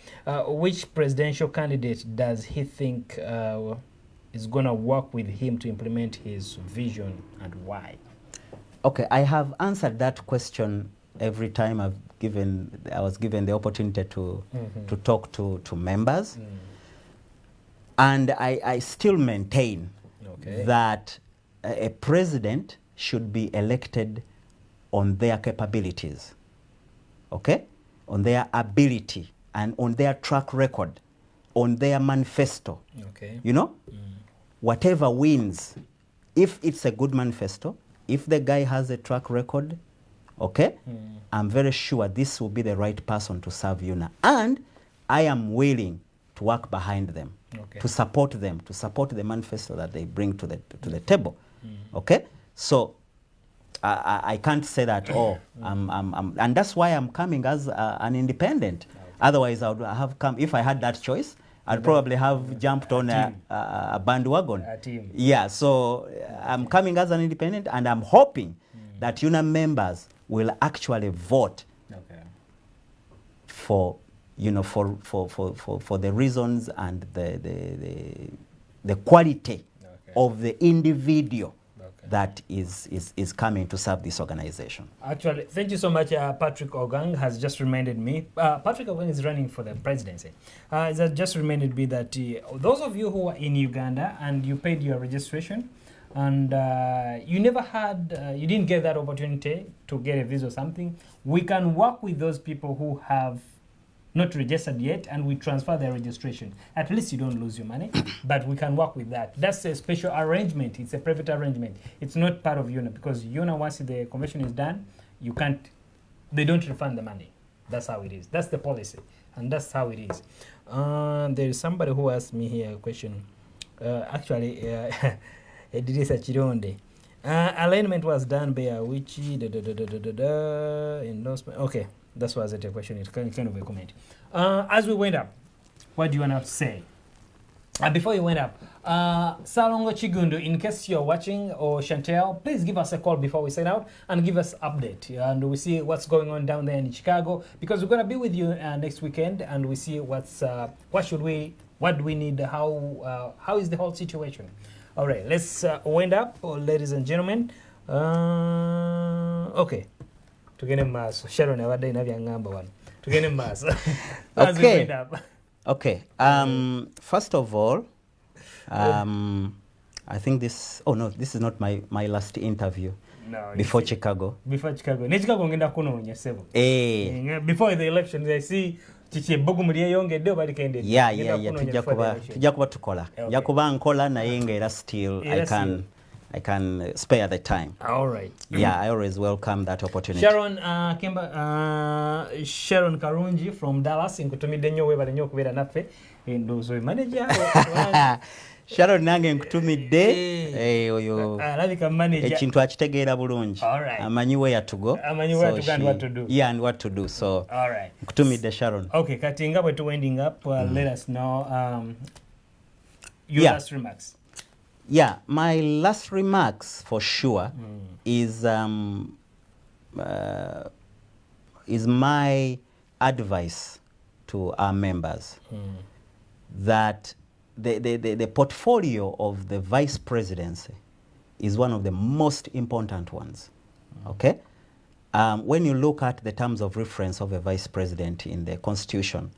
Which presidential candidate does he think is going to work with him to implement his vision, and why? Okay, I have answered that question every time I was given the opportunity to talk to members. And I still maintain that a president should be elected on their capabilities, on their ability, and on their track record, on their manifesto. Whatever wins, if it's a good manifesto, if the guy has a track record, I'm very sure this will be the right person to serve UNAA. And I am willing to work behind them, to support them, to support the manifesto that they bring to the table. So I can't say that, and that's why I'm coming as an independent. Otherwise, I would have come, if I had that choice, I'd probably have jumped on a bandwagon. A team. Yeah, so I'm coming as an independent, and I'm hoping that UNAA members will actually vote for the reasons and the quality of the individual that is coming to serve this organization. Actually, thank you so much. Patrick Ogang has just reminded me. Patrick Ogang is running for the presidency. It has just reminded me that those of you who are in Uganda and you paid your registration, and you never had, you didn't get that opportunity to get a visa or something, we can work with those people who have not registered yet, and we transfer their registration. At least you don't lose your money, but we can work with that. That's a special arrangement. It's a private arrangement. It's not part of UNAA, because UNAA, once the convention is done, they don't refund the money. That's how it is. That's the policy, and that's how it is. There is somebody who asked me here a question. Edrisa Chironde. Alignment was done by which endorsement. Okay, that was it. A question. It's kind of a comment. As we went up, what do you want to say? Before you went up, Salongo Chigundu, in case you're watching, or Chantel, please give us a call before we set out and give us update. And we see what's going on down there in Chicago, because we're going to be with you next weekend, and we see what do we need, how is the whole situation. All right, let's wind up, ladies and gentlemen. Okay. Tugene maso. Sharon abadde ina byangamba wano. Tugene maso. As we wind up. Okay. First of all, I think this is not my last interview. No, before Chicago. Before Chicago. Ne Chicago ngenda kunoonya sebo. Before the elections, I see chichi bogu muliye yongedde obali kende. Yeah. Tujja kuba tukola. Tujja kuba nkola naye ngera still I can spare the time. All right. Yeah, I always welcome that opportunity. Sharon Sharon Karungi from Dallas, nkutumidde nnyo webale nnyo okubeera naffe. Ndozo manager. Sharon nange nkutumidde oyo alabika manager ekintu akitegeera bulungi. Amanyi where to go. Amanyi where to go and what to do. Yeah, and what to do. So all right. Nkutumidde Sharon. Okay, kati nga bwe tu winding up, let us know your last remarks. Yeah, my last remarks for sure is my advice to our members that the portfolio of the vice presidency is one of the most important ones. Okay, when you look at the terms of reference of a vice president in the Constitution,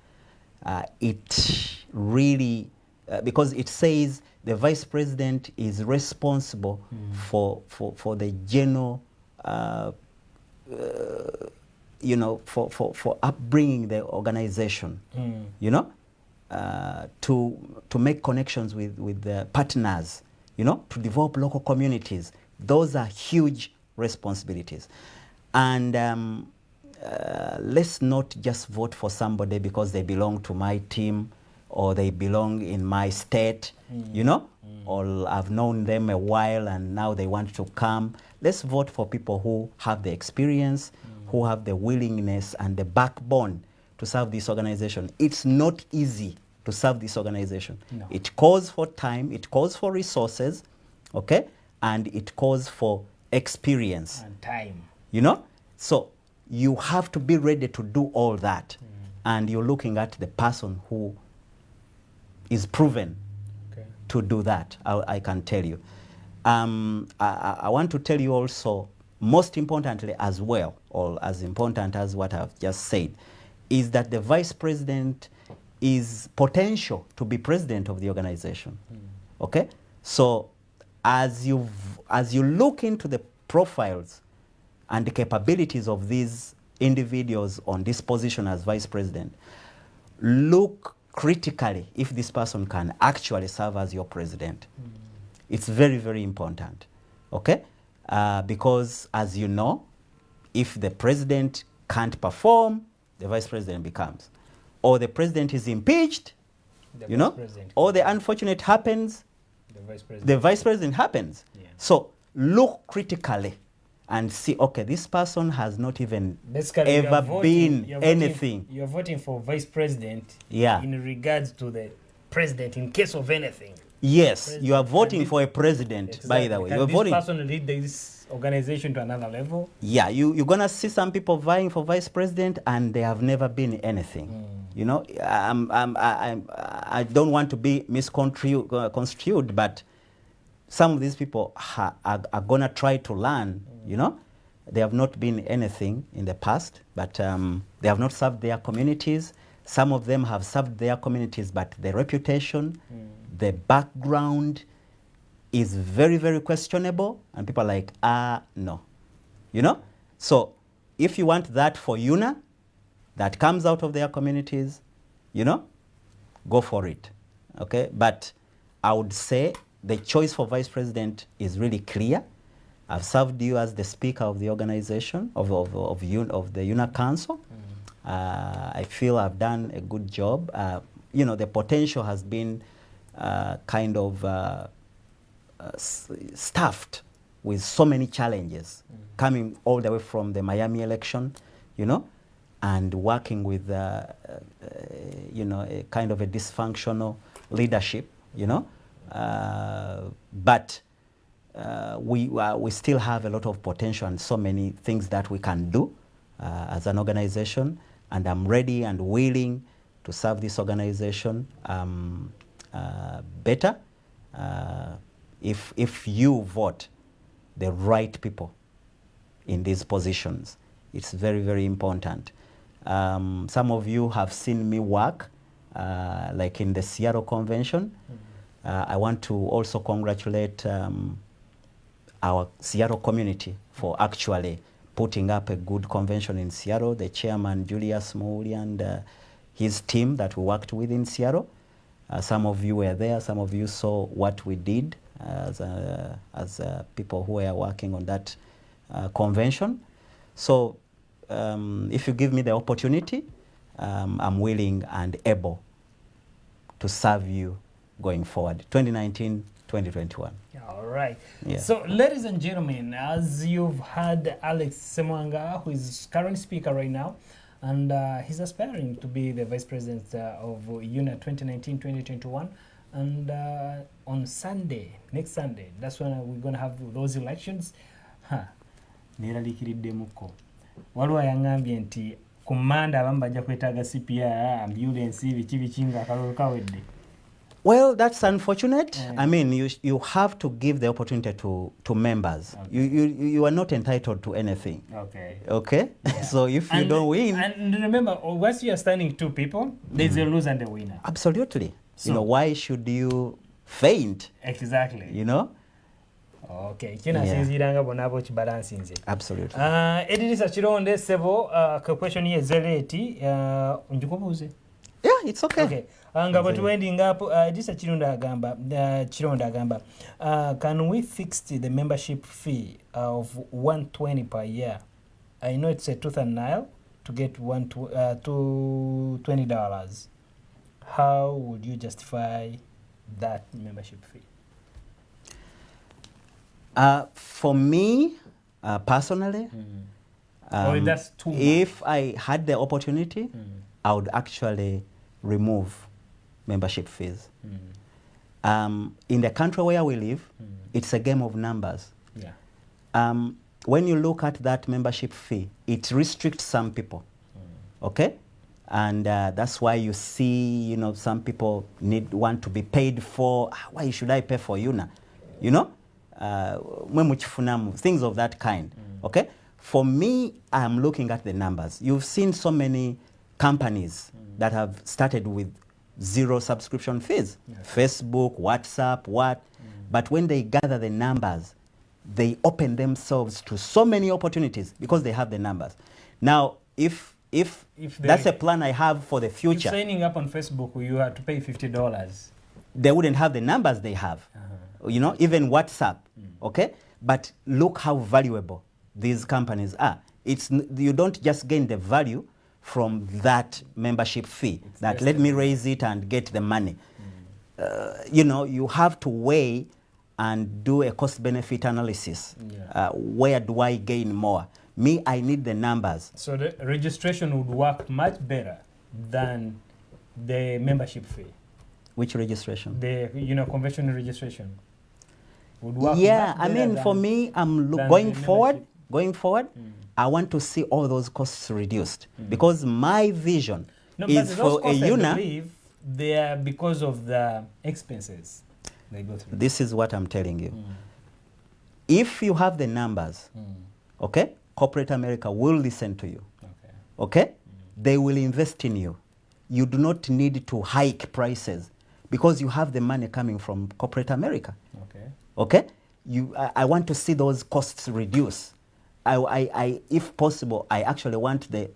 it really, because it says the vice president is responsible for the general, you know, for upbringing the organization, you know, to make connections with the partners, you know, to develop local communities. Those are huge responsibilities. And let's not just vote for somebody because they belong to my team or they belong in my state, you know, or I've known them a while and now they want to come. Let's vote for people who have the experience, who have the willingness and the backbone to serve this organization. It's not easy to serve this organization. No. It calls for time, it calls for resources, okay, and it calls for experience. And time. You know? So you have to be ready to do all that. And you're looking at the person who is proven to do that, I can tell you. I want to tell you also, most importantly as well, or as important as what I've just said, is that the vice president is potential to be president of the organization. Okay? So as you look into the profiles and the capabilities of these individuals on this position as vice president, look critically if this person can actually serve as your president. It's very, very important, okay? Because as you know, if the president can't perform, the vice president becomes. Or the president is impeached, you know, or the unfortunate happens, the vice president happens. Yeah. So look critically and see, okay, this person has not even ever been anything. You're voting for vice president, yeah, in regards to the president in case of anything. Yes, you are voting for a president, exactly. By the way. Can you're this voting person lead this organization to another level? Yeah, you're going to see some people vying for vice president and they have never been anything. You know, I don't want to be misconstrued, but some of these people are going to try to learn, you know. They have not been anything in the past, but they have not served their communities. Some of them have served their communities, but the reputation, the background is very, very questionable, and people are like, no. You know? So if you want that for UNA, that comes out of their communities, you know, go for it, okay? But I would say the choice for vice president is really clear. I've served you as the speaker of the organization, of the UNA Council. I feel I've done a good job. You know, the potential has been kind of stuffed with so many challenges, coming all the way from the Miami election, you know, and working with, you know, a kind of a dysfunctional leadership, you know. But we still have a lot of potential and so many things that we can do as an organization, and I'm ready and willing to serve this organization better if you vote the right people in these positions. It's very, very important. Some of you have seen me work, like in the Seattle Convention. I want to also congratulate our Seattle community for actually putting up a good convention in Seattle. The chairman, Julius Mouli, and his team that we worked with in Seattle. Some of you were there. Some of you saw what we did as people who were working on that convention. So if you give me the opportunity, I'm willing and able to serve you going forward, 2019, 2021. All right. Yeah. So, ladies and gentlemen, as you've heard Alex Semwanga, who is current speaker right now, and he's aspiring to be the vice president of UNA 2019-2021. And on Sunday, next Sunday, that's when we're going to have those elections. Neralikiridde muko. Waliwo yangambye nti kumanda abamba ajja kwetaaga CPR, ambulance, biki nga akalolo kawedde. Well, that's unfortunate. I mean, you have to give the opportunity to members. Okay. You are not entitled to anything. Okay. Okay. Yeah. So if you don't win, and remember, once you are standing two people, there's a loser and a winner. Absolutely. So, you know, why should you faint? Exactly. You know. Okay. Kinasinziranga bonabo kibalansinze. Absolutely. Edisa Chironde sebo question ye zeleti unjikubuze. Yeah, it's okay. Okay. Nga batuwending up Edisa Chironda agamba can we fix the membership fee of $120 per year? I know it's a tooth and nail to get $20. How would you justify that membership fee? For me, personally, that's too much. If I had the opportunity, I would actually remove membership fees. In the country where we live, it's a game of numbers. Yeah. When you look at that membership fee, it restricts some people. Okay? And that's why you see, you know, some people want to be paid for. Why should I pay for UNA? You know? Things of that kind. Okay? For me, I'm looking at the numbers. You've seen so many companies that have started with 0 subscription fees. Yes. Facebook, WhatsApp, but when they gather the numbers, they open themselves to so many opportunities because they have the numbers. Now, if that's a plan I have for the future. If signing up on Facebook, you have to pay $50. They wouldn't have the numbers they have. You know, even WhatsApp, okay? But look how valuable these companies are. You don't just gain the value from that membership fee, that let me raise it and get the money. You know, you have to weigh and do a cost-benefit analysis. Yeah. Where do I gain more? Me, I need the numbers. So the registration would work much better than the membership fee. Which registration? The convention registration would work. Yeah, I mean, for me, I'm going forward. I want to see all those costs reduced because my vision is for a UNA. I believe they are because of the expenses they go through. This is what I'm telling you. If you have the numbers, okay, corporate America will listen to you. Okay? They will invest in you. You do not need to hike prices because you have the money coming from corporate America. Okay? I want to see those costs reduce. If possible, I actually want the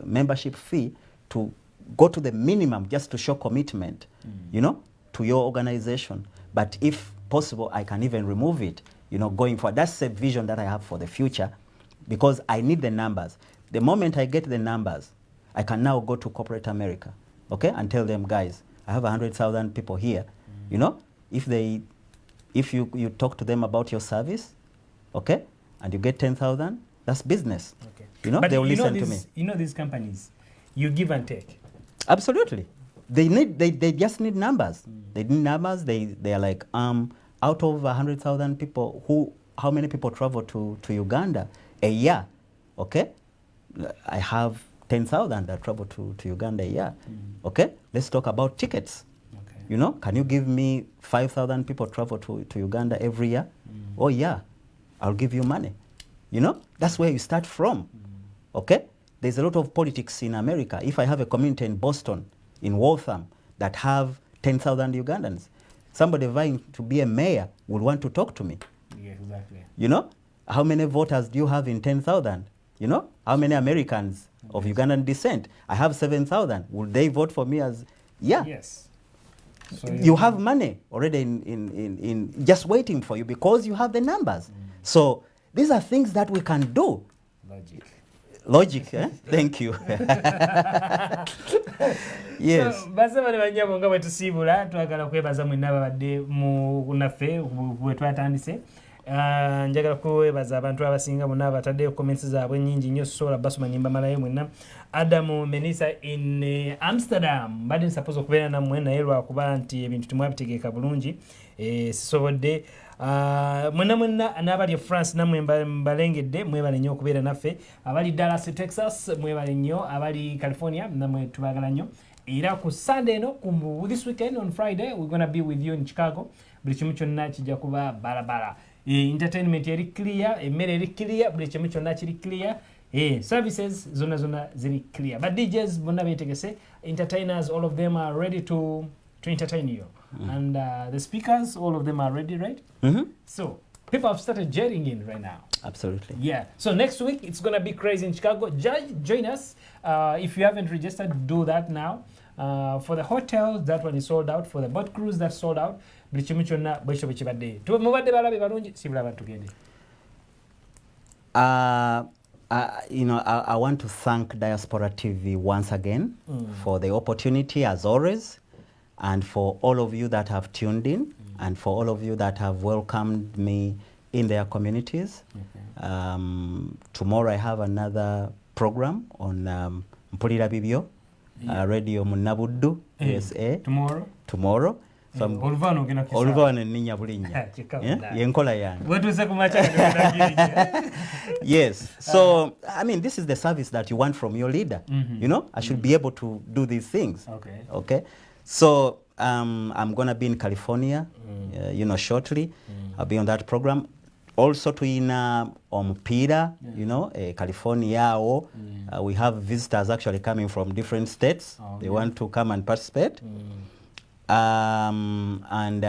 membership fee to go to the minimum just to show commitment, you know, to your organization. But if possible, I can even remove it, you know, going forward. That's a vision that I have for the future because I need the numbers. The moment I get the numbers, I can now go to corporate America, okay, and tell them, guys, I have 100,000 people here. You know, if you talk to them about your service, okay, and you get 10,000, that's business. Okay. You know, they'll listen to me. You know these companies, you give and take. Absolutely. They just need numbers. They need numbers. They are like, out of 100,000 people, how many people travel to Uganda a year? Okay? I have 10,000 that travel to Uganda a year. Okay? Let's talk about tickets. Okay. You know, can you give me 5,000 people travel to Uganda every year? Oh yeah, I'll give you money. You know, that's where you start from. Okay? There's a lot of politics in America. If I have a community in Boston, in Waltham, that have 10,000 Ugandans, somebody vying to be a mayor will want to talk to me. Yeah, exactly. You know, how many voters do you have in 10,000? You know, how many Americans of Ugandan descent? I have 7,000. Will they vote for me as, yeah. Yes. So you have money already in just waiting for you because you have the numbers. So these are things that we can do. Logic, eh? Thank you. Yes. So, basabale banyabo nga bwetusibula twagala kwebaza mwenna babadde mu naffe bwe twatandise. Njagala kwebaza abantu abasinga bonna batadde comments zaabwe nnyingi nnyo sola basoma nyimba malayo mwenna. Adamu Menisa in Amsterdam badde suppose okubeera nammwe naye lwakuba nti ebintu temwabitegeeka bulungi sisobodde. Mwenna n'abali France namwe mbalengedde mwebale nnyo okubeera naffe. Abali Dallas Texas mwebale nnyo, abali California namwe tubagala nnyo. Ira ku Sunday no this weekend on Friday we're gonna be with you in Chicago. Buli kimu kyonna kijja kuba barabara. Entertainment yeri clear, emmere eri clear, buli kimu kyonna kiri clear. Services zona ziri clear. But DJs bonna betegese, entertainers, all of them are ready to entertain you. And the speakers, all of them are ready, right? So people have started jetting in right now. Absolutely. Yeah. So next week it's gonna be crazy in Chicago. Join us. If you haven't registered, do that now. For the hotels, that one is sold out. For the boat cruise, that's sold out. You know, I want to thank Diaspora TV once again for the opportunity, as always, and for all of you that have tuned in, and for all of you that have welcomed me in their communities. Tomorrow I have another program on Mpulira Bibyo, Radio Munabuddu, USA. Tomorrow. So Olvano ninya bulinya. Yenkola yange. Yes. So I mean, this is the service that you want from your leader. You know, I should be able to do these things. Okay. So I'm gonna be in California, you know, shortly. I'll be on that program. Also to Ompira, you know, California. We have visitors actually coming from different states. They want to come and participate. And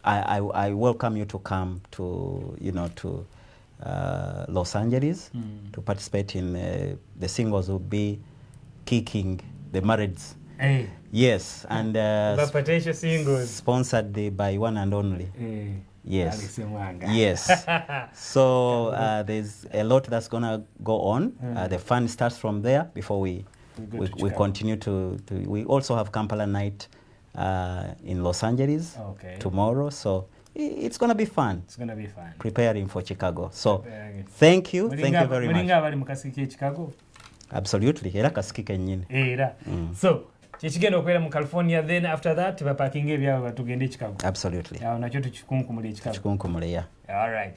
I welcome you to come to, you know, to Los Angeles to participate in the singles will be kicking the marrieds. Yes, and sponsored by one and only. Yes. Yes. So there's a lot that's gonna go on. The fun starts from there before we continue to we also have Kampala night in Los Angeles tomorrow. So it's gonna be fun. It's gonna be fun. Preparing for Chicago. So thank you very much. Absolutely. Era kasikike nyine. So Chichigendo kwera mu California, then after that bapakinge byabo batugende Chicago. Absolutely. Nacho tuchikunkumule Chicago. Chikunkumule, yeah. All right.